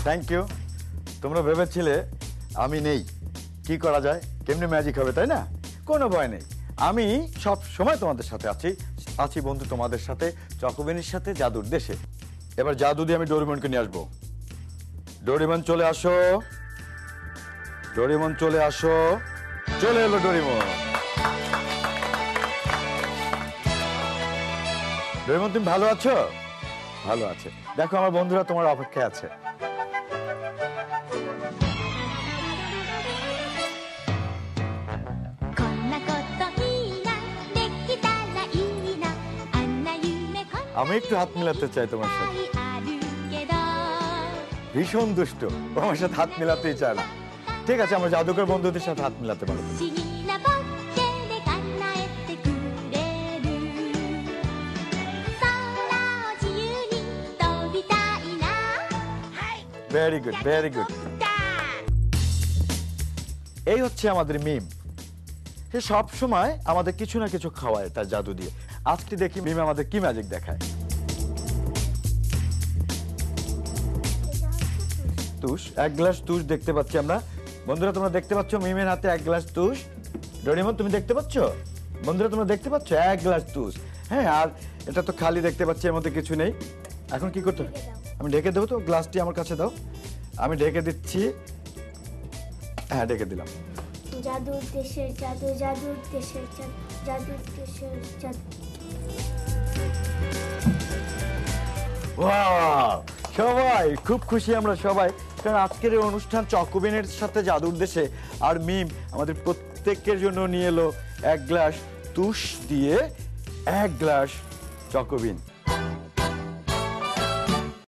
Thank you. তোমরা ভেবেছিলে আমি নেই, কি করা যায়, কেমনি ম্যাজিক হবে, তাই না? কোনো ভয় নেই, আমি সব সময় তোমাদের সাথে আছি বন্ধু, তোমাদের সাথে, চকোবেনির সাথে, জাদুর দেশে। এবার জাদু দিয়ে আমি ডোরেমনকে নিয়ে আসবো। ডোরেমন চলে আসো, ডোরেমন চলে আসো। চলে এলো ডোরেমন। ডোরেমন তুমি ভালো আছো? ভালো আছে। দেখো আমার বন্ধুরা তোমার অপেক্ষায় আছে। আমি একটু হাত মিলাতে চাই তোমার সাথে। ভীষণ দুষ্ট, আমার সাথে হাত মিলাতেই চায় না। ঠিক আছে, আমরা জাদুকর বন্ধুদের সাথে হাত মিলাতে পারবো। Very good, very good. এই হচ্ছে আমাদের মিম। সে সব সময় আমাদের কিছু না কিছু খাওয়ায় তার জাদু দিয়ে। আজকে দেখি মিম আমাদের কি ম্যাজিক দেখায়। তুষ, এক গ্লাস তুষ দেখতে পাচ্ছি আমরা। বন্ধুরা তোমরা দেখতে পাচ্ছ মিমের হাতে এক গ্লাস তুষ। ডোরেমন তুমি দেখতে পাচ্ছ? বন্ধুরা তোমরা দেখতে পাচ্ছ এক গ্লাস তুষ। হ্যাঁ, আর এটা তো খালি দেখতে পাচ্ছি, এর মধ্যে কিছু নেই। এখন কি করতে হবে? আমি ঢেকে দেবো তো, গ্লাসটি আমার কাছে দাও। আমি ঢেকে দিচ্ছি। হ্যাঁ, ঢেকে দিলাম। জাদুর দেশের জাদু, জাদুর দেশের জাদু, জাদুর দেশের জাদু। ওয়াও, সবাই খুব খুশি আমরা সবাই, কারণ আজকের এই অনুষ্ঠান চকোবেনের সাথে জাদুর দেশে। আর মিম আমাদের প্রত্যেকের জন্য নিয়ে এলো এক গ্লাস তুষ দিয়ে এক গ্লাস চকোবিন।